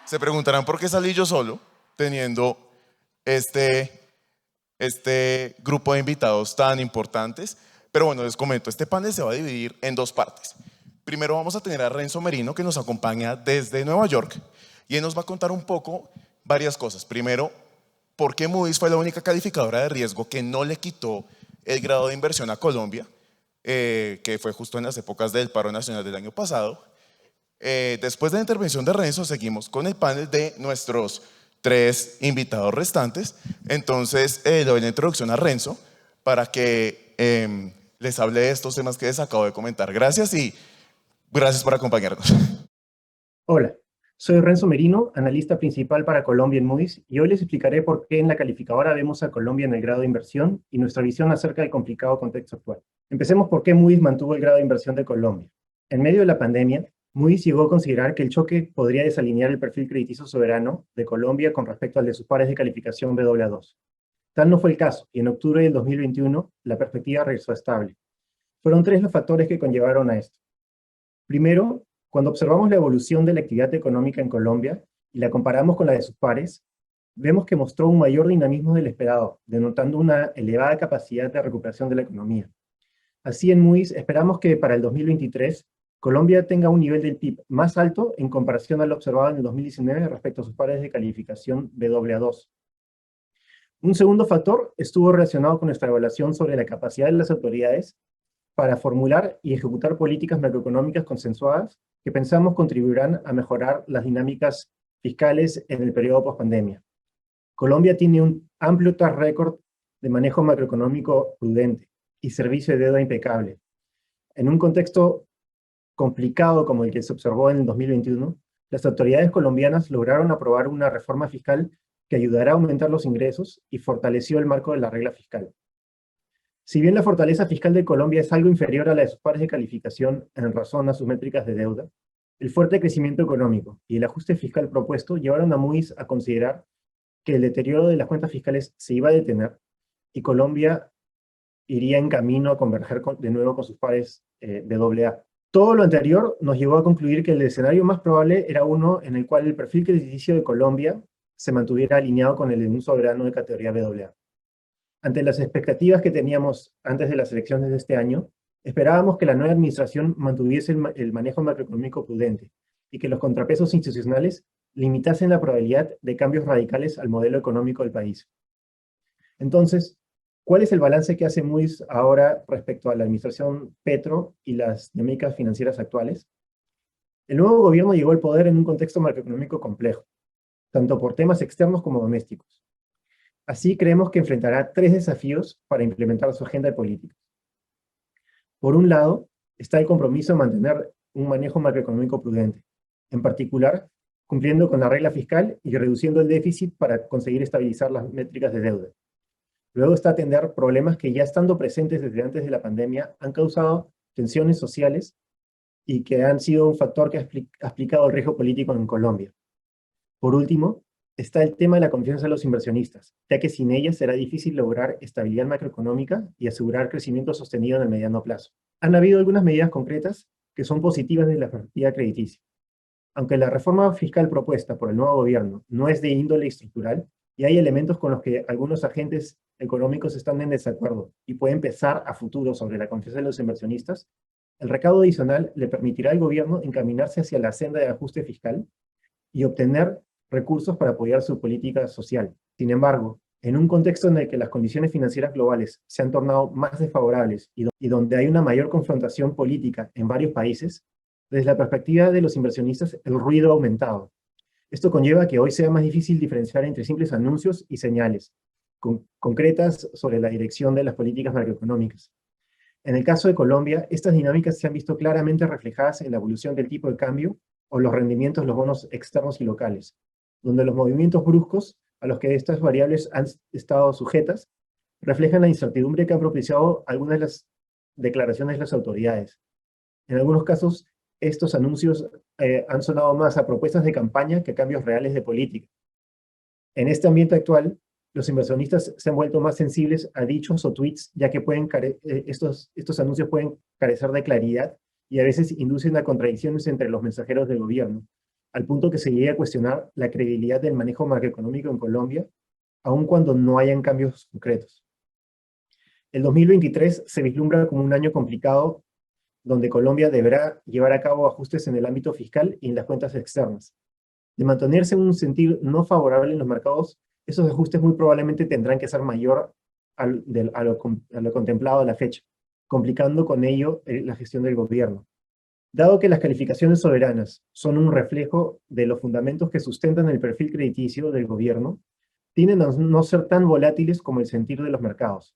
Se preguntarán por qué salí yo solo, teniendo este grupo de invitados tan importantes. Pero bueno, les comento, este panel se va a dividir en dos partes. Primero vamos a tener a Renzo Merino, que nos acompaña desde Nueva York, y él nos va a contar un poco varias cosas. Primero, por qué Moody's fue la única calificadora de riesgo que no le quitó el grado de inversión a Colombia, que fue justo en las épocas del paro nacional del año pasado. Después de la intervención de Renzo, seguimos con el panel de nuestros tres invitados restantes. Entonces, le doy la introducción a Renzo para que les hable de estos temas que les acabo de comentar. Gracias y gracias por acompañarnos. Hola, soy Renzo Merino, analista principal para Colombia en Moody's, y hoy les explicaré por qué en la calificadora vemos a Colombia en el grado de inversión y nuestra visión acerca del complicado contexto actual. Empecemos por qué Moody's mantuvo el grado de inversión de Colombia. En medio de la pandemia, Moody's llegó a considerar que el choque podría desalinear el perfil crediticio soberano de Colombia con respecto al de sus pares de calificación Baa2. Tal no fue el caso, y en octubre del 2021 la perspectiva regresó estable. Fueron tres los factores que conllevaron a esto. Primero, cuando observamos la evolución de la actividad económica en Colombia y la comparamos con la de sus pares, vemos que mostró un mayor dinamismo del esperado, denotando una elevada capacidad de recuperación de la economía. Así, en Moody's esperamos que para el 2023 Colombia tenga un nivel del PIB más alto en comparación al observado en el 2019 respecto a sus pares de calificación Baa2. Un segundo factor estuvo relacionado con nuestra evaluación sobre la capacidad de las autoridades para formular y ejecutar políticas macroeconómicas consensuadas que pensamos contribuirán a mejorar las dinámicas fiscales en el periodo post-pandemia. Colombia tiene un amplio track record de manejo macroeconómico prudente y servicio de deuda impecable. En un contexto complicado como el que se observó en el 2021, las autoridades colombianas lograron aprobar una reforma fiscal que ayudará a aumentar los ingresos y fortaleció el marco de la regla fiscal. Si bien la fortaleza fiscal de Colombia es algo inferior a la de sus pares de calificación en razón a sus métricas de deuda, el fuerte crecimiento económico y el ajuste fiscal propuesto llevaron a Moody's a considerar que el deterioro de las cuentas fiscales se iba a detener y Colombia iría en camino a converger de nuevo con sus pares de AA. Todo lo anterior nos llevó a concluir que el escenario más probable era uno en el cual el perfil crediticio de Colombia se mantuviera alineado con el de un soberano de categoría Baa. Ante las expectativas que teníamos antes de las elecciones de este año, esperábamos que la nueva administración mantuviese el manejo macroeconómico prudente y que los contrapesos institucionales limitasen la probabilidad de cambios radicales al modelo económico del país. Entonces, ¿cuál es el balance que hace Moody's ahora respecto a la administración Petro y las dinámicas financieras actuales? El nuevo gobierno llegó al poder en un contexto macroeconómico complejo, tanto por temas externos como domésticos. Así creemos que enfrentará tres desafíos para implementar su agenda de políticas. Por un lado, está el compromiso de mantener un manejo macroeconómico prudente, en particular, cumpliendo con la regla fiscal y reduciendo el déficit para conseguir estabilizar las métricas de deuda. Luego está atender problemas que ya estando presentes desde antes de la pandemia han causado tensiones sociales y que han sido un factor que ha explicado el riesgo político en Colombia. Por último, está el tema de la confianza de los inversionistas, ya que sin ella será difícil lograr estabilidad macroeconómica y asegurar crecimiento sostenido en el mediano plazo. Han habido algunas medidas concretas que son positivas desde la perspectiva crediticia. Aunque la reforma fiscal propuesta por el nuevo gobierno no es de índole estructural, y hay elementos con los que algunos agentes económicos están en desacuerdo y pueden pesar a futuro sobre la confianza de los inversionistas, el recaudo adicional le permitirá al gobierno encaminarse hacia la senda de ajuste fiscal y obtener recursos para apoyar su política social. Sin embargo, en un contexto en el que las condiciones financieras globales se han tornado más desfavorables y donde hay una mayor confrontación política en varios países, desde la perspectiva de los inversionistas, el ruido ha aumentado. Esto conlleva que hoy sea más difícil diferenciar entre simples anuncios y señales concretas sobre la dirección de las políticas macroeconómicas. En el caso de Colombia, estas dinámicas se han visto claramente reflejadas en la evolución del tipo de cambio o los rendimientos de los bonos externos y locales, donde los movimientos bruscos a los que estas variables han estado sujetas reflejan la incertidumbre que han propiciado algunas de las declaraciones de las autoridades. En algunos casos, estos anuncios han sonado más a propuestas de campaña que a cambios reales de política. En este ambiente actual, los inversionistas se han vuelto más sensibles a dichos o tweets, ya que estos anuncios pueden carecer de claridad y a veces inducen a contradicciones entre los mensajeros del gobierno, al punto que se llegue a cuestionar la credibilidad del manejo macroeconómico en Colombia, aun cuando no hayan cambios concretos. El 2023 se vislumbra como un año complicado donde Colombia deberá llevar a cabo ajustes en el ámbito fiscal y en las cuentas externas. De mantenerse en un sentido no favorable en los mercados, esos ajustes muy probablemente tendrán que ser mayor a lo contemplado a la fecha, complicando con ello la gestión del gobierno. Dado que las calificaciones soberanas son un reflejo de los fundamentos que sustentan el perfil crediticio del gobierno, tienden a no ser tan volátiles como el sentir de los mercados.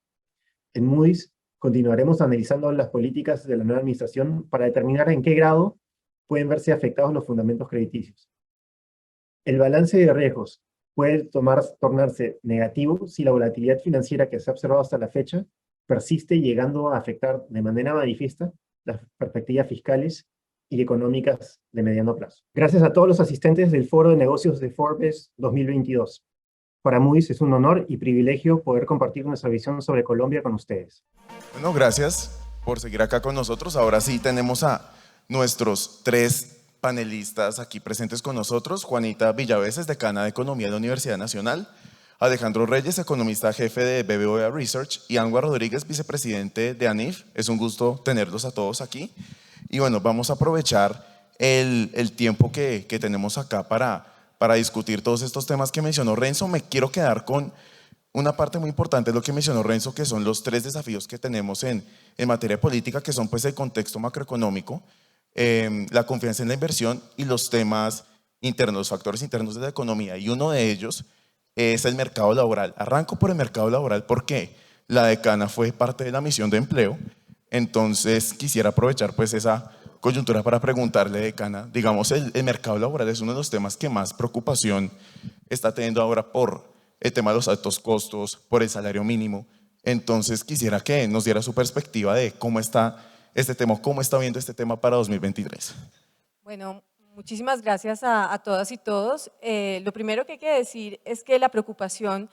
En Moody's continuaremos analizando las políticas de la nueva administración para determinar en qué grado pueden verse afectados los fundamentos crediticios. El balance de riesgos puede tornarse negativo si la volatilidad financiera que se ha observado hasta la fecha persiste, llegando a afectar de manera manifiesta las perspectivas fiscales y económicas de mediano plazo. Gracias a todos los asistentes del Foro de Negocios de Forbes 2022. Para Moody's es un honor y privilegio poder compartir nuestra visión sobre Colombia con ustedes. Bueno, gracias por seguir acá con nosotros. Ahora sí tenemos a nuestros 3 panelistas aquí presentes con nosotros. Juanita Villaveses, decana de Economía de la Universidad Nacional. Alejandro Reyes, economista jefe de BBVA Research. Y Anwar Rodríguez, vicepresidente de ANIF. Es un gusto tenerlos a todos aquí. Y bueno, vamos a aprovechar el tiempo que tenemos acá para discutir todos estos temas que mencionó Renzo. Me quiero quedar con una parte muy importante de lo que mencionó Renzo, que son los 3 desafíos que tenemos en materia política, que son pues el contexto macroeconómico, la confianza en la inversión y los temas internos, los factores internos de la economía. Y uno de ellos es el mercado laboral. Arranco por el mercado laboral porque la decana fue parte de la misión de empleo. Entonces quisiera aprovechar pues esa coyuntura para preguntarle, decana, digamos, el mercado laboral es uno de los temas que más preocupación está teniendo ahora por el tema de los altos costos, por el salario mínimo. Entonces quisiera que nos diera su perspectiva de cómo está este tema, cómo está viendo este tema para 2023. Bueno, muchísimas gracias a todas y todos. Lo primero que hay que decir es que la preocupación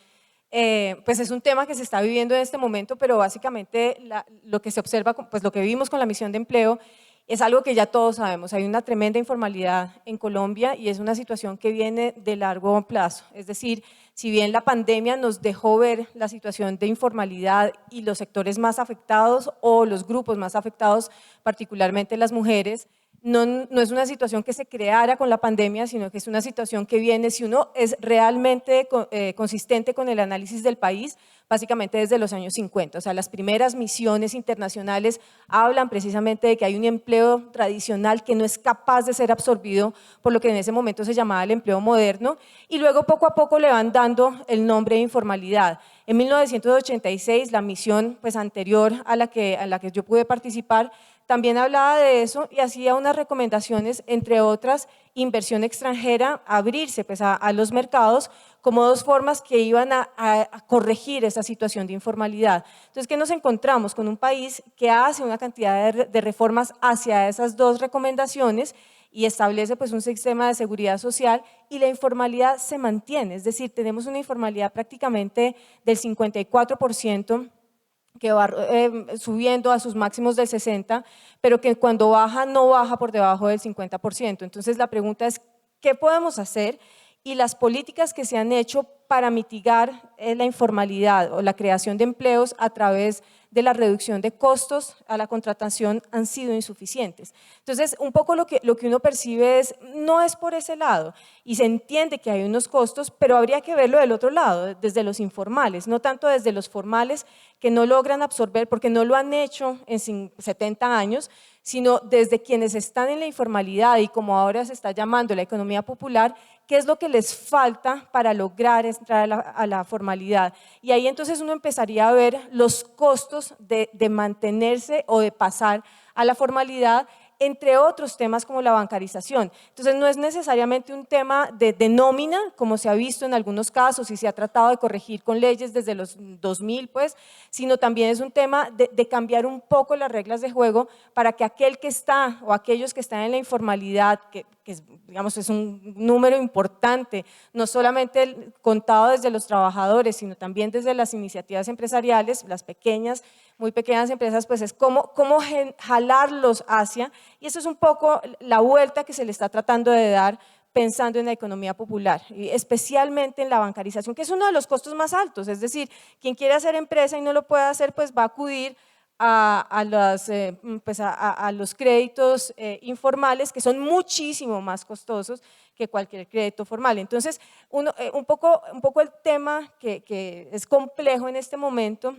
pues es un tema que se está viviendo en este momento, pero básicamente lo que se observa, pues lo que vivimos con la misión de empleo es algo que ya todos sabemos. Hay una tremenda informalidad en Colombia y es una situación que viene de largo plazo. Es decir, si bien la pandemia nos dejó ver la situación de informalidad y los sectores más afectados o los grupos más afectados, particularmente las mujeres, no es una situación que se creara con la pandemia, sino que es una situación que viene, si uno es realmente consistente con el análisis del país, básicamente desde los años 50. O sea, las primeras misiones internacionales hablan precisamente de que hay un empleo tradicional que no es capaz de ser absorbido por lo que en ese momento se llamaba el empleo moderno, y luego poco a poco le van dando el nombre de informalidad. En 1986, la misión pues, anterior a la que yo pude participar, también hablaba de eso y hacía unas recomendaciones, entre otras, inversión extranjera, abrirse pues, a los mercados como 2 formas que iban a corregir esa situación de informalidad. Entonces, ¿qué nos encontramos? Con un país que hace una cantidad de reformas hacia esas 2 recomendaciones y establece pues, un sistema de seguridad social y la informalidad se mantiene, es decir, tenemos una informalidad prácticamente del 54%, que va subiendo a sus máximos del 60%, pero que cuando baja no baja por debajo del 50%. Entonces la pregunta es, ¿qué podemos hacer? Y las políticas que se han hecho para mitigar la informalidad o la creación de empleos a través de la reducción de costos a la contratación han sido insuficientes. Entonces, un poco lo que uno percibe es, no es por ese lado, y se entiende que hay unos costos, pero habría que verlo del otro lado, desde los informales, no tanto desde los formales que no logran absorber, porque no lo han hecho en 70 años, sino desde quienes están en la informalidad y como ahora se está llamando la economía popular, qué es lo que les falta para lograr entrar a la formalidad. Y ahí entonces uno empezaría a ver los costos de mantenerse o de pasar a la formalidad, entre otros temas como la bancarización. Entonces no es necesariamente un tema de nómina, como se ha visto en algunos casos y se ha tratado de corregir con leyes desde los 2000, pues, sino también es un tema de cambiar un poco las reglas de juego para que aquel que está o aquellos que están en la informalidad, que digamos es un número importante, no solamente contado desde los trabajadores, sino también desde las iniciativas empresariales, las pequeñas, muy pequeñas empresas, pues es cómo jalarlos hacia, y eso es un poco la vuelta que se le está tratando de dar pensando en la economía popular, y especialmente en la bancarización, que es uno de los costos más altos. Es decir, quien quiere hacer empresa y no lo puede hacer, pues va a acudir a los créditos informales, que son muchísimo más costosos que cualquier crédito formal. Entonces, un poco el tema que es complejo en este momento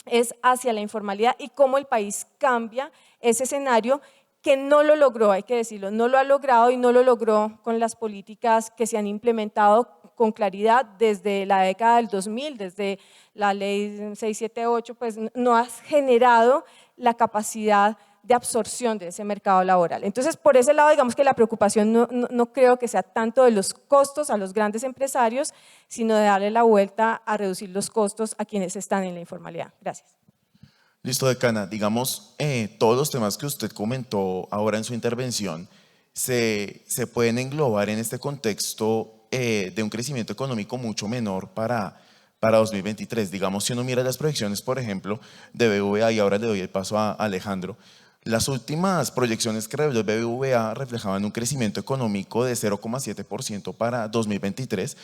es hacia la informalidad y cómo el país cambia ese escenario, que no lo logró, hay que decirlo, no lo ha logrado, y no lo logró con las políticas que se han implementado con claridad desde la década del 2000, desde la ley 678, pues no ha generado la capacidad de absorción de ese mercado laboral. Entonces, por ese lado, digamos que la preocupación no creo que sea tanto de los costos a los grandes empresarios, sino de darle la vuelta a reducir los costos a quienes están en la informalidad. Gracias. Listo, decana. Digamos, todos los temas que usted comentó ahora en su intervención se pueden englobar en este contexto de un crecimiento económico mucho menor para 2023. Digamos, si uno mira las proyecciones, por ejemplo, de BBVA, y ahora le doy el paso a Alejandro, las últimas proyecciones que reveló BBVA reflejaban un crecimiento económico de 0,7% para 2023.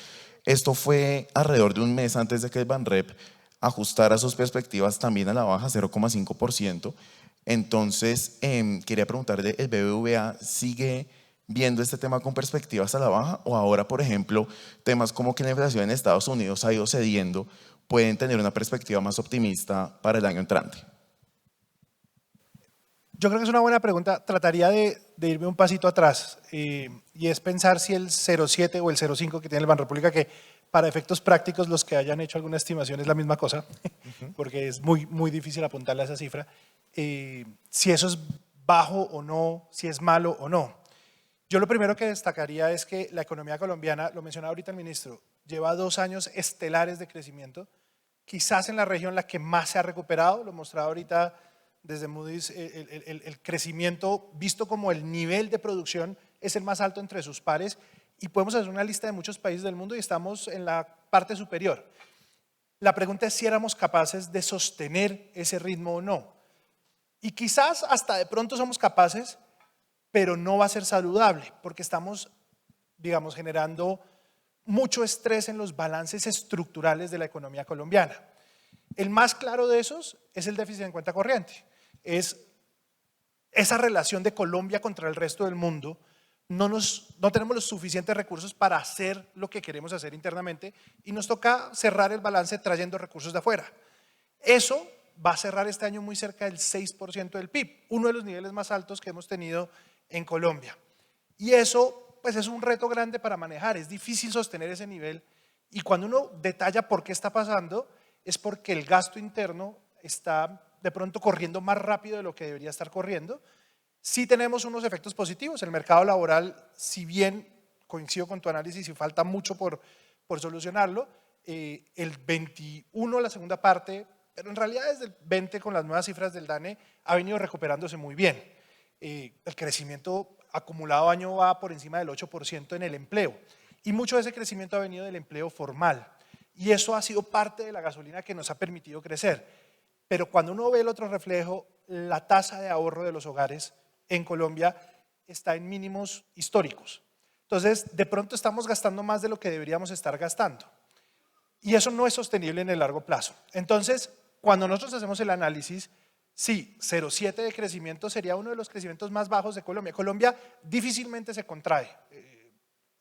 Esto fue alrededor de un mes antes de que el Banrep ajustara sus perspectivas también a la baja, 0,5%. Entonces, quería preguntarle, ¿el BBVA sigue viendo este tema con perspectivas a la baja, o ahora, por ejemplo, temas como que la inflación en Estados Unidos ha ido cediendo, pueden tener una perspectiva más optimista para el año entrante? Yo creo que es una buena pregunta. Trataría de irme un pasito atrás y es pensar si el 0,7 o el 0,5 que tiene el Banrepública, que para efectos prácticos los que hayan hecho alguna estimación es la misma cosa, porque es muy difícil apuntarle a esa cifra, si eso es bajo o no, si es malo o no. Yo lo primero que destacaría es que la economía colombiana, lo mencionaba ahorita el ministro, lleva 2 años estelares de crecimiento, quizás en la región la que más se ha recuperado, lo mostraba ahorita desde Moody's, el crecimiento visto como el nivel de producción es el más alto entre sus pares, y podemos hacer una lista de muchos países del mundo y estamos en la parte superior. La pregunta es si éramos capaces de sostener ese ritmo o no. Y quizás hasta de pronto somos capaces, pero no va a ser saludable porque estamos, digamos, generando mucho estrés en los balances estructurales de la economía colombiana. El más claro de esos es el déficit en cuenta corriente. Es esa relación de Colombia contra el resto del mundo. No tenemos los suficientes recursos para hacer lo que queremos hacer internamente y nos toca cerrar el balance trayendo recursos de afuera. Eso va a cerrar este año muy cerca del 6% del PIB, uno de los niveles más altos que hemos tenido en Colombia. Y eso pues es un reto grande para manejar, es difícil sostener ese nivel, y cuando uno detalla por qué está pasando es porque el gasto interno está de pronto corriendo más rápido de lo que debería estar corriendo. Sí tenemos unos efectos positivos, el mercado laboral, si bien coincido con tu análisis y falta mucho por solucionarlo, el 21, la segunda parte, pero en realidad desde el 20 con las nuevas cifras del DANE ha venido recuperándose muy bien. El crecimiento acumulado año va por encima del 8% en el empleo, y mucho de ese crecimiento ha venido del empleo formal, y eso ha sido parte de la gasolina que nos ha permitido crecer. Pero cuando uno ve el otro reflejo, la tasa de ahorro de los hogares en Colombia está en mínimos históricos. Entonces, de pronto estamos gastando más de lo que deberíamos estar gastando. Y eso no es sostenible en el largo plazo. Entonces, cuando nosotros hacemos el análisis, sí, 0,7 de crecimiento sería uno de los crecimientos más bajos de Colombia. Colombia difícilmente se contrae.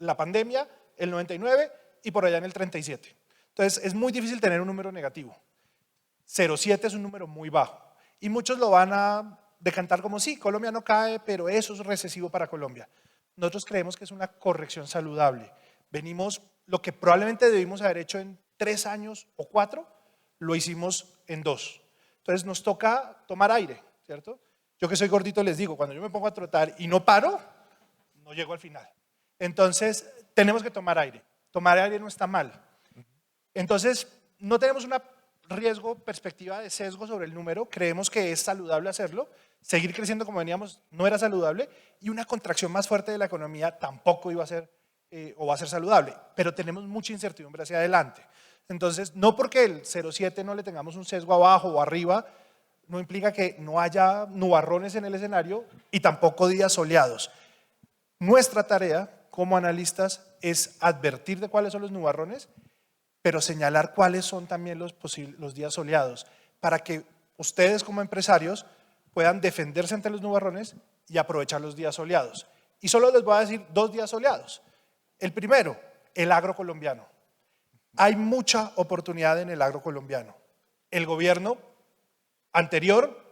La pandemia, el 99 y por allá en el 37. Entonces, es muy difícil tener un número negativo. 0,7 es un número muy bajo. Y muchos lo van a decantar como sí, Colombia no cae, pero eso es recesivo para Colombia. Nosotros creemos que es una corrección saludable. Venimos, lo que probablemente debimos haber hecho en 3 años o 4, lo hicimos en 2. Entonces nos toca tomar aire, ¿cierto? Yo que soy gordito les digo, cuando yo me pongo a trotar y no paro, no llego al final. Entonces tenemos que tomar aire. Tomar aire no está mal. Entonces no tenemos una riesgo, perspectiva de sesgo sobre el número, creemos que es saludable hacerlo, seguir creciendo como veníamos no era saludable, y una contracción más fuerte de la economía tampoco iba a ser o va a ser saludable, pero tenemos mucha incertidumbre hacia adelante. Entonces, no porque el 0,7 no le tengamos un sesgo abajo o arriba, no implica que no haya nubarrones en el escenario y tampoco días soleados. Nuestra tarea como analistas es advertir de cuáles son los nubarrones, pero señalar cuáles son también los días soleados, para que ustedes como empresarios puedan defenderse ante los nubarrones y aprovechar los días soleados. Y solo les voy a decir 2 días soleados. El primero, el agro colombiano. Hay mucha oportunidad en el agro colombiano. El gobierno anterior,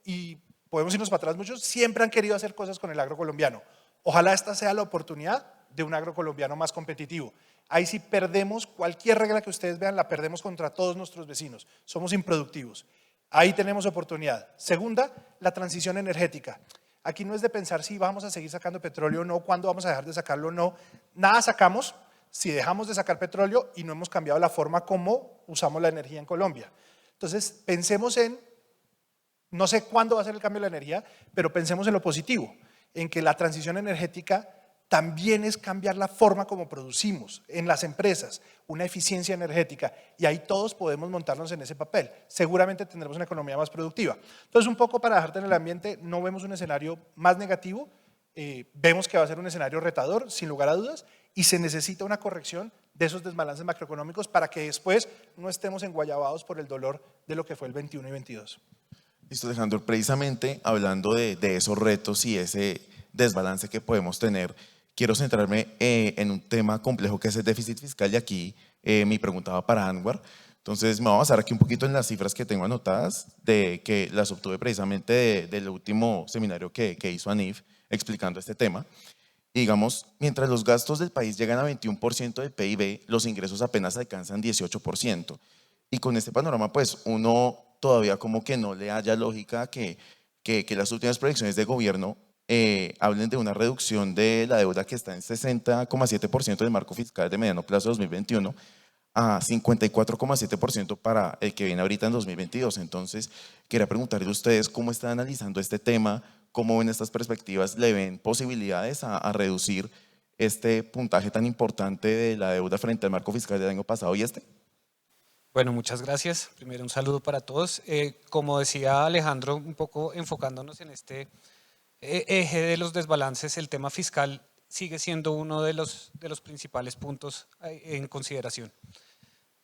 y podemos irnos para atrás muchos, siempre han querido hacer cosas con el agro colombiano. Ojalá esta sea la oportunidad de un agro colombiano más competitivo. Ahí sí perdemos, cualquier regla que ustedes vean la perdemos contra todos nuestros vecinos, somos improductivos. Ahí tenemos oportunidad. Segunda, la transición energética. Aquí no es de pensar si vamos a seguir sacando petróleo o no, cuándo vamos a dejar de sacarlo o no. Nada sacamos si dejamos de sacar petróleo y no hemos cambiado la forma como usamos la energía en Colombia. Entonces, pensemos en, no sé cuándo va a ser el cambio de la energía, pero pensemos en lo positivo, en que la transición energética también es cambiar la forma como producimos en las empresas, una eficiencia energética, y ahí todos podemos montarnos en ese papel. Seguramente tendremos una economía más productiva. Entonces, un poco para dejarte en el ambiente, no vemos un escenario más negativo, vemos que va a ser un escenario retador, sin lugar a dudas, y se necesita una corrección de esos desbalances macroeconómicos para que después no estemos enguayabados por el dolor de lo que fue el 21 y 22. Listo, Alejandro. Precisamente hablando de esos retos y ese desbalance que podemos tener, quiero centrarme en un tema complejo que es el déficit fiscal, y aquí mi pregunta va para Anwar. Entonces me voy a basar aquí un poquito en las cifras que tengo anotadas, que las obtuve precisamente del último seminario que hizo ANIF explicando este tema. Y digamos, mientras los gastos del país llegan a 21% del PIB, los ingresos apenas alcanzan 18%. Y con este panorama, pues uno todavía como que no le haya lógica que las últimas proyecciones de gobierno hablen de una reducción de la deuda que está en 60,7% del marco fiscal de mediano plazo 2021 a 54,7% para el que viene ahorita en 2022. Entonces, quería preguntarle a ustedes cómo están analizando este tema, cómo ven estas perspectivas, le ven posibilidades a reducir este puntaje tan importante de la deuda frente al marco fiscal del año pasado y este. Bueno, muchas gracias. Primero un saludo para todos. Como decía Alejandro, un poco enfocándonos en este eje de los desbalances, el tema fiscal sigue siendo uno de los principales puntos en consideración.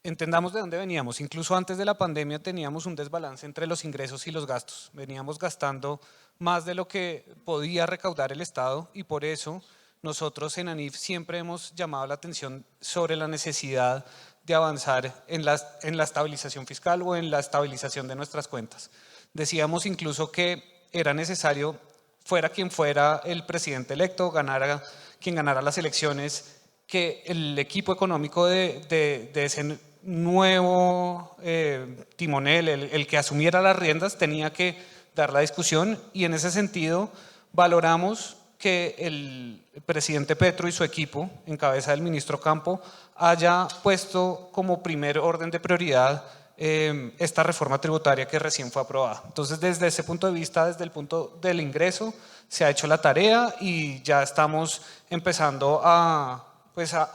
Entendamos de dónde veníamos. Incluso antes de la pandemia teníamos un desbalance entre los ingresos y los gastos. Veníamos gastando más de lo que podía recaudar el Estado, y por eso nosotros en ANIF siempre hemos llamado la atención sobre la necesidad de avanzar en la estabilización fiscal o en la estabilización de nuestras cuentas. Decíamos incluso que era necesario, fuera quien fuera el presidente electo, quien ganara las elecciones, que el equipo económico de ese nuevo timonel, el que asumiera las riendas, tenía que dar la discusión, y en ese sentido valoramos que el presidente Petro y su equipo, en cabeza del ministro Campo, haya puesto como primer orden de prioridad esta reforma tributaria que recién fue aprobada. Entonces, desde ese punto de vista, desde el punto del ingreso, se ha hecho la tarea y ya estamos empezando a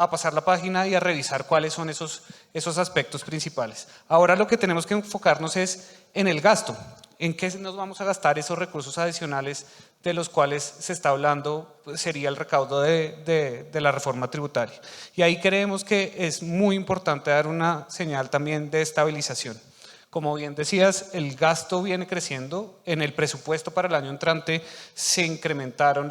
pasar la página y a revisar cuáles son esos aspectos principales. Ahora lo que tenemos que enfocarnos es en el gasto, en qué nos vamos a gastar esos recursos adicionales de los cuales se está hablando, pues sería el recaudo de la reforma tributaria. Y ahí creemos que es muy importante dar una señal también de estabilización. Como bien decías, el gasto viene creciendo. En el presupuesto para el año entrante se incrementó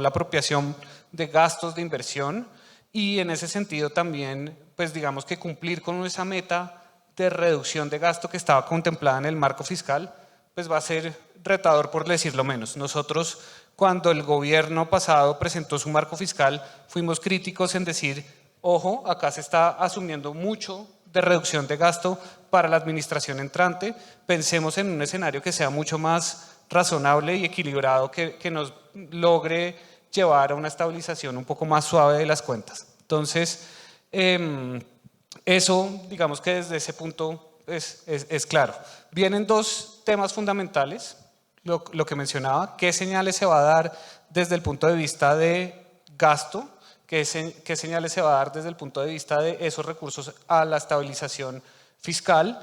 la apropiación de gastos de inversión, y en ese sentido también, pues digamos que cumplir con esa meta de reducción de gasto que estaba contemplada en el marco fiscal, pues va a ser retador, por decirlo menos. Nosotros, cuando el gobierno pasado presentó su marco fiscal, fuimos críticos en decir, ojo, acá se está asumiendo mucho de reducción de gasto para la administración entrante, pensemos en un escenario que sea mucho más razonable y equilibrado, que nos logre llevar a una estabilización un poco más suave de las cuentas. Entonces, eso, digamos que desde ese punto es claro. Vienen dos temas fundamentales, lo que mencionaba, qué señales se va a dar desde el punto de vista de gasto, qué señales se va a dar desde el punto de vista de esos recursos a la estabilización fiscal,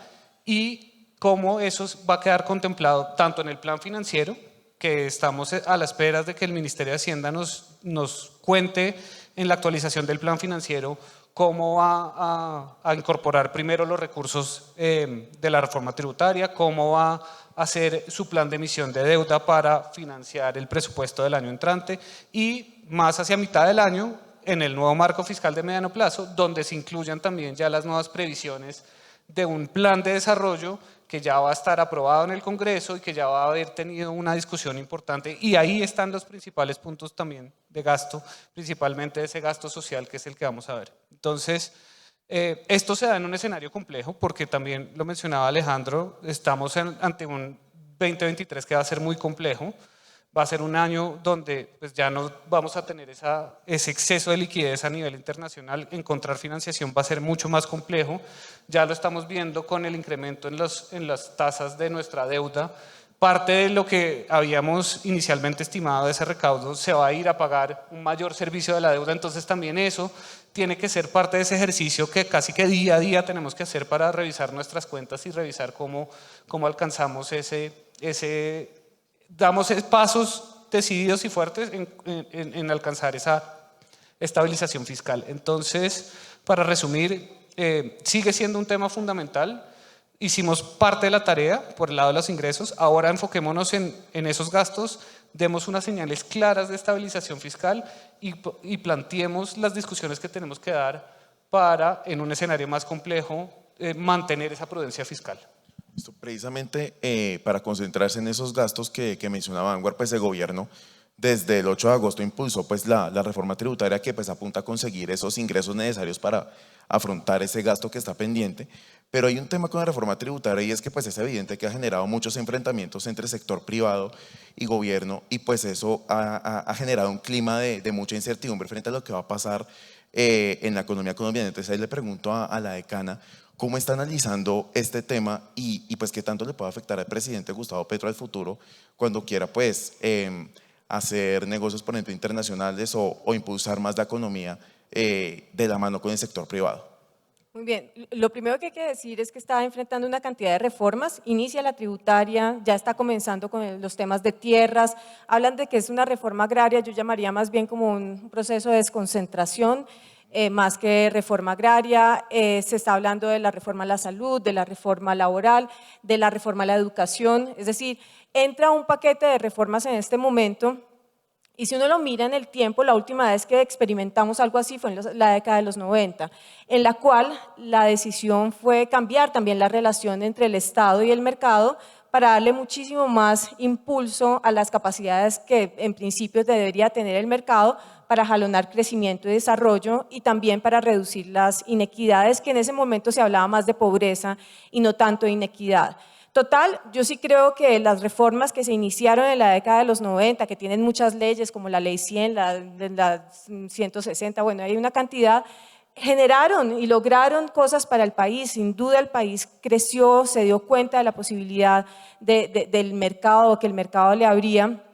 y cómo eso va a quedar contemplado tanto en el plan financiero, que estamos a la espera de que el Ministerio de Hacienda nos cuente en la actualización del plan financiero cómo va a incorporar primero los recursos de la reforma tributaria, cómo va a hacer su plan de emisión de deuda para financiar el presupuesto del año entrante y más hacia mitad del año en el nuevo marco fiscal de mediano plazo, donde se incluyan también ya las nuevas previsiones de un plan de desarrollo que ya va a estar aprobado en el Congreso y que ya va a haber tenido una discusión importante, y ahí están los principales puntos también de gasto, principalmente ese gasto social que es el que vamos a ver. Entonces, esto se da en un escenario complejo porque también lo mencionaba Alejandro, estamos ante un 2023 que va a ser muy complejo. Va a ser un año donde pues, ya no vamos a tener ese exceso de liquidez a nivel internacional. Encontrar financiación va a ser mucho más complejo. Ya lo estamos viendo con el incremento en las tasas de nuestra deuda. Parte de lo que habíamos inicialmente estimado de ese recaudo se va a ir a pagar un mayor servicio de la deuda. Entonces también eso tiene que ser parte de ese ejercicio que casi que día a día tenemos que hacer para revisar nuestras cuentas y revisar cómo alcanzamos damos pasos decididos y fuertes en alcanzar esa estabilización fiscal. Entonces, para resumir, sigue siendo un tema fundamental. Hicimos parte de la tarea por el lado de los ingresos. Ahora enfoquémonos en esos gastos, demos unas señales claras de estabilización fiscal y planteemos las discusiones que tenemos que dar para, en un escenario más complejo, mantener esa prudencia fiscal. Esto precisamente para concentrarse en esos gastos que mencionaba Anwar, pues el gobierno desde el 8 de agosto impulsó pues la reforma tributaria que pues apunta a conseguir esos ingresos necesarios para afrontar ese gasto que está pendiente. Pero hay un tema con la reforma tributaria y es que pues es evidente que ha generado muchos enfrentamientos entre sector privado y gobierno y pues eso ha generado un clima de mucha incertidumbre frente a lo que va a pasar en la economía colombiana. Entonces ahí le pregunto a la decana, ¿cómo está analizando este tema y pues qué tanto le puede afectar al presidente Gustavo Petro al futuro cuando quiera pues hacer negocios por ejemplo internacionales o impulsar más la economía de la mano con el sector privado? Muy bien, lo primero que hay que decir es que está enfrentando una cantidad de reformas, inicia la tributaria, ya está comenzando con los temas de tierras, hablan de que es una reforma agraria, yo llamaría más bien como un proceso de desconcentración, más que reforma agraria, se está hablando de la reforma a la salud, de la reforma laboral, de la reforma a la educación, es decir, entra un paquete de reformas en este momento. Y si uno lo mira en el tiempo, la última vez que experimentamos algo así fue en la década de los 90, en la cual la decisión fue cambiar también la relación entre el Estado y el mercado para darle muchísimo más impulso a las capacidades que en principio debería tener el mercado para jalonar crecimiento y desarrollo y también para reducir las inequidades, que en ese momento se hablaba más de pobreza y no tanto de inequidad. Total, yo sí creo que las reformas que se iniciaron en la década de los 90, que tienen muchas leyes como la Ley 100, la 160, bueno, hay una cantidad, generaron y lograron cosas para el país. Sin duda el país creció, se dio cuenta de la posibilidad del mercado, que el mercado le abría,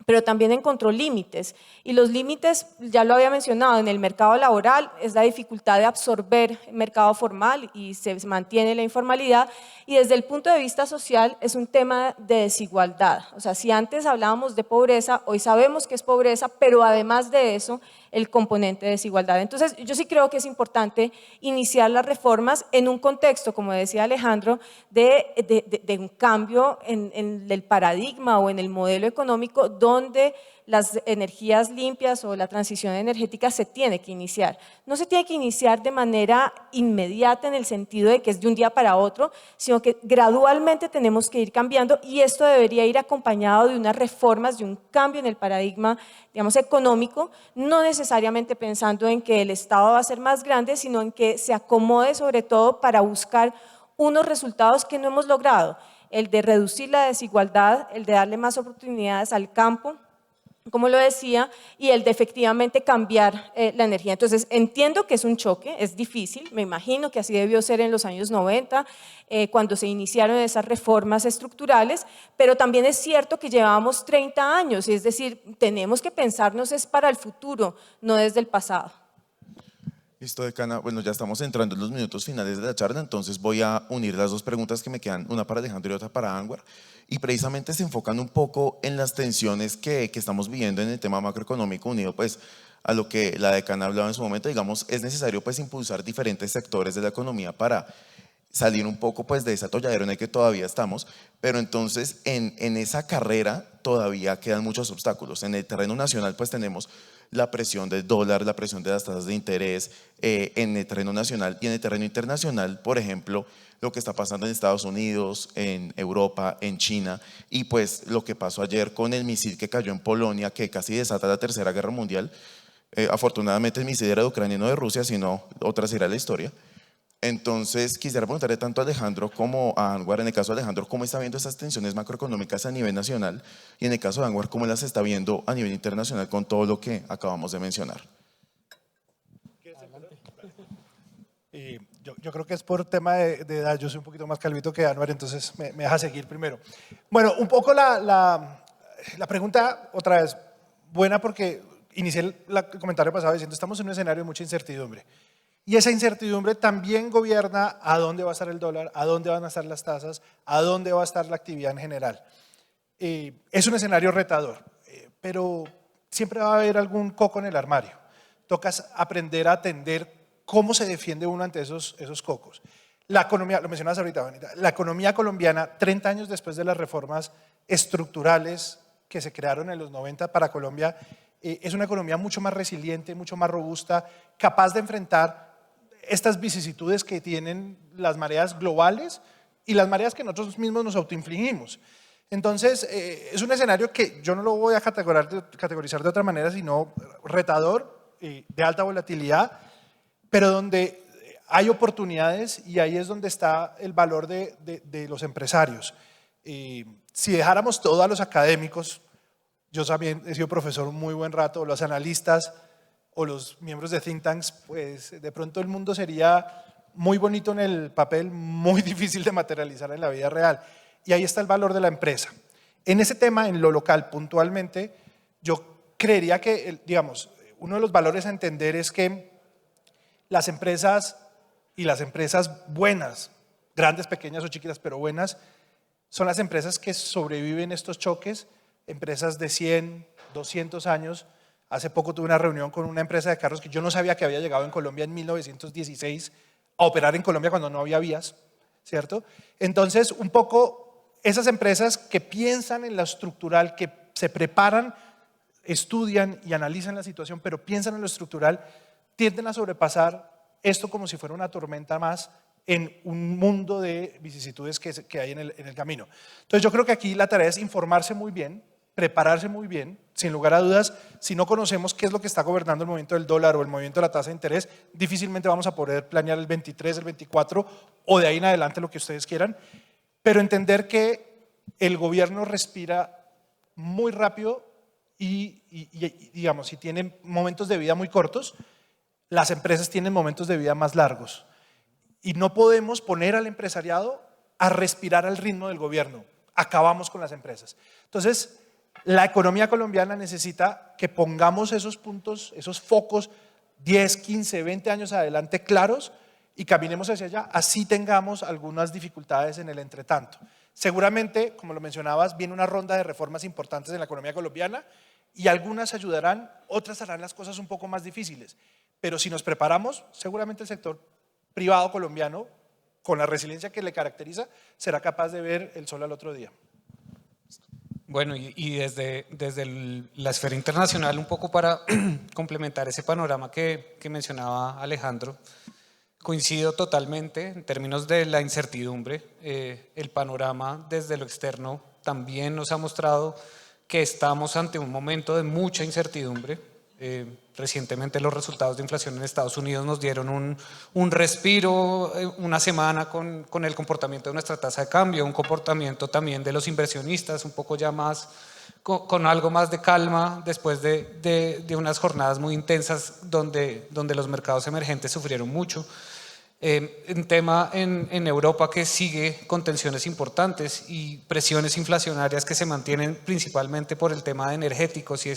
pero también encontró límites. Y los límites, ya lo había mencionado, en el mercado laboral es la dificultad de absorber el mercado formal y se mantiene la informalidad. Y desde el punto de vista social es un tema de desigualdad. O sea, si antes hablábamos de pobreza, hoy sabemos que es pobreza, pero además de eso, el componente de desigualdad. Entonces, yo sí creo que es importante iniciar las reformas en un contexto, como decía Alejandro, de un cambio en el paradigma o en el modelo económico donde las energías limpias o la transición energética se tiene que iniciar. No se tiene que iniciar de manera inmediata en el sentido de que es de un día para otro, sino que gradualmente tenemos que ir cambiando y esto debería ir acompañado de unas reformas, de un cambio en el paradigma, digamos, económico, no necesariamente pensando en que el Estado va a ser más grande, sino en que se acomode sobre todo para buscar unos resultados que no hemos logrado, el de reducir la desigualdad, el de darle más oportunidades al campo, como lo decía, y el de efectivamente cambiar la energía. Entonces, entiendo que es un choque, es difícil, me imagino que así debió ser en los años 90, cuando se iniciaron esas reformas estructurales, pero también es cierto que llevamos 30 años, es decir, tenemos que pensarnos es para el futuro, no desde el pasado. Listo, decana. Bueno, ya estamos entrando en los minutos finales de la charla, entonces voy a unir las dos preguntas que me quedan, una para Alejandro y otra para Anwar, y precisamente se enfocan un poco en las tensiones que estamos viviendo en el tema macroeconómico unido, pues a lo que la decana hablaba en su momento. Digamos, es necesario pues impulsar diferentes sectores de la economía para salir un poco pues de ese atolladero en el que todavía estamos, pero entonces en esa carrera todavía quedan muchos obstáculos. En el terreno nacional pues tenemos la presión del dólar, la presión de las tasas de interés en el terreno nacional, y en el terreno internacional, por ejemplo, lo que está pasando en Estados Unidos, en Europa, en China, y pues lo que pasó ayer con el misil que cayó en Polonia, que casi desata la Tercera Guerra Mundial. Afortunadamente el misil era de Ucrania, no de Rusia, sino otra será la historia. Entonces, quisiera preguntarle tanto a Alejandro como a Anwar. En el caso de Alejandro, ¿cómo está viendo esas tensiones macroeconómicas a nivel nacional? Y en el caso de Anwar, ¿cómo las está viendo a nivel internacional con todo lo que acabamos de mencionar? Yo creo que es por tema de edad. Yo soy un poquito más calvito que Anwar, entonces me deja seguir primero. Bueno, un poco la pregunta, otra vez, buena, porque inicié el comentario pasado diciendo estamos en un escenario de mucha incertidumbre. Y esa incertidumbre también gobierna a dónde va a estar el dólar, a dónde van a estar las tasas, a dónde va a estar la actividad en general. Es un escenario retador, pero siempre va a haber algún coco en el armario. Tocas aprender a atender cómo se defiende uno ante esos cocos. La economía, lo mencionabas ahorita, Juanita, la economía colombiana, 30 años después de las reformas estructurales que se crearon en los 90 para Colombia, es una economía mucho más resiliente, mucho más robusta, capaz de enfrentar estas vicisitudes que tienen las mareas globales y las mareas que nosotros mismos nos autoinfligimos. Entonces, es un escenario que yo no lo voy a categorizar de otra manera, sino retador, de alta volatilidad, pero donde hay oportunidades, y ahí es donde está el valor de los empresarios. Si dejáramos todo a los académicos, yo también he sido profesor un muy buen rato, los analistas o los miembros de think tanks, pues de pronto el mundo sería muy bonito en el papel, muy difícil de materializar en la vida real. Y ahí está el valor de la empresa. En ese tema, en lo local, puntualmente, yo creería que, digamos, uno de los valores a entender es que las empresas, y las empresas buenas, grandes, pequeñas o chiquitas, pero buenas, son las empresas que sobreviven estos choques, empresas de 100, 200 años. Hace poco tuve una reunión con una empresa de carros que yo no sabía que había llegado en Colombia en 1916 a operar en Colombia cuando no había vías, ¿cierto? Entonces, un poco esas empresas que piensan en lo estructural, que se preparan, estudian y analizan la situación, pero piensan en lo estructural, tienden a sobrepasar esto como si fuera una tormenta más en un mundo de vicisitudes que hay en el camino. Entonces, yo creo que aquí la tarea es informarse muy bien, prepararse muy bien. Sin lugar a dudas, si no conocemos qué es lo que está gobernando el movimiento del dólar o el movimiento de la tasa de interés, difícilmente vamos a poder planear el 23, el 24 o de ahí en adelante lo que ustedes quieran, pero entender que el gobierno respira muy rápido y digamos, si tienen momentos de vida muy cortos, las empresas tienen momentos de vida más largos. Y no podemos poner al empresariado a respirar al ritmo del gobierno. Acabamos con las empresas. Entonces, la economía colombiana necesita que pongamos esos puntos, esos focos 10, 15, 20 años adelante claros y caminemos hacia allá, así tengamos algunas dificultades en el entretanto. Seguramente, como lo mencionabas, viene una ronda de reformas importantes en la economía colombiana y algunas ayudarán, otras harán las cosas un poco más difíciles. Pero si nos preparamos, seguramente el sector privado colombiano, con la resiliencia que le caracteriza, será capaz de ver el sol al otro día. Bueno, y desde la esfera internacional, un poco para complementar ese panorama que mencionaba Alejandro, coincido totalmente en términos de la incertidumbre. El panorama desde lo externo también nos ha mostrado que estamos ante un momento de mucha incertidumbre. Recientemente los resultados de inflación en Estados Unidos nos dieron un respiro, una semana con el comportamiento de nuestra tasa de cambio, un comportamiento también de los inversionistas, un poco ya más, con algo más de calma después de unas jornadas muy intensas donde los mercados emergentes sufrieron mucho. Un tema en Europa que sigue con tensiones importantes y presiones inflacionarias que se mantienen principalmente por el tema de energéticos y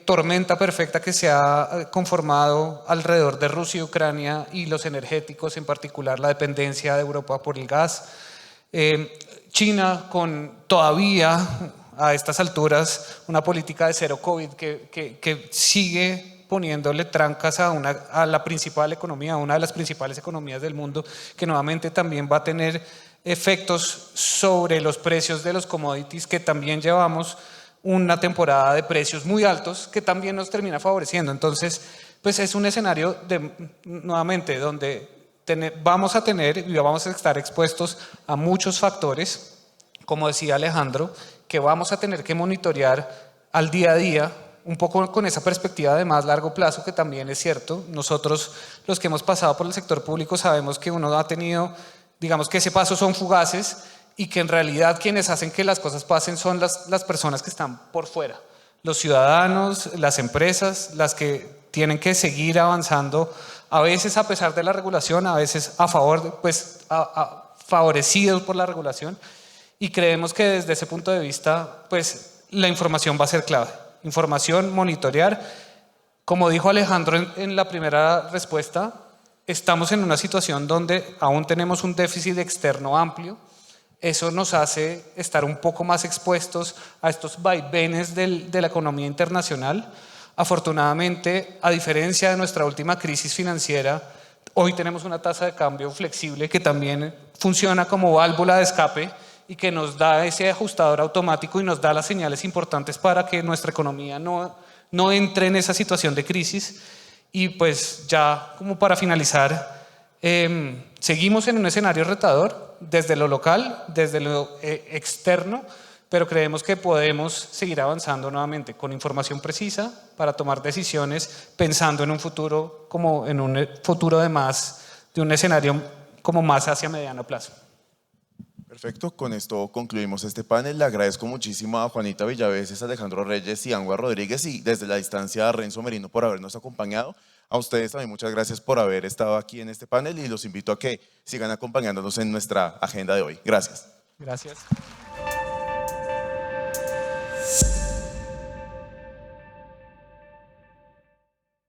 tormenta perfecta que se ha conformado alrededor de Rusia y Ucrania y los energéticos, en particular la dependencia de Europa por el gas. China con todavía a estas alturas una política de cero COVID que sigue poniéndole trancas a la principal economía, a una de las principales economías del mundo, que nuevamente también va a tener efectos sobre los precios de los commodities, que también llevamos una temporada de precios muy altos, que también nos termina favoreciendo. Entonces, pues es un escenario nuevamente donde vamos a tener y vamos a estar expuestos a muchos factores, como decía Alejandro, que vamos a tener que monitorear al día a día, un poco con esa perspectiva de más largo plazo, que también es cierto. Nosotros, los que hemos pasado por el sector público, sabemos que uno ha tenido, digamos que ese paso son fugaces y que en realidad quienes hacen que las cosas pasen son las personas que están por fuera, los ciudadanos, las empresas, las que tienen que seguir avanzando, a veces a pesar de la regulación, a veces a favor, pues favorecidos por la regulación, y creemos que desde ese punto de vista, pues la información va a ser clave. Información, monitorear. Como dijo Alejandro en la primera respuesta, estamos en una situación donde aún tenemos un déficit externo amplio. Eso nos hace estar un poco más expuestos a estos vaivenes de la economía internacional. Afortunadamente, a diferencia de nuestra última crisis financiera, hoy tenemos una tasa de cambio flexible que también funciona como válvula de escape y que nos da ese ajustador automático y nos da las señales importantes para que nuestra economía no entre en esa situación de crisis. Y pues ya como para finalizar, seguimos en un escenario retador desde lo local, desde lo externo, pero creemos que podemos seguir avanzando nuevamente con información precisa para tomar decisiones pensando en un futuro como en un futuro de un escenario como más hacia mediano plazo. Perfecto, con esto concluimos este panel. Le agradezco muchísimo a Juanita Villaveses, Alejandro Reyes y Anwar Rodríguez, y desde la distancia a Renzo Merino por habernos acompañado. A ustedes también muchas gracias por haber estado aquí en este panel y los invito a que sigan acompañándonos en nuestra agenda de hoy. Gracias. Gracias.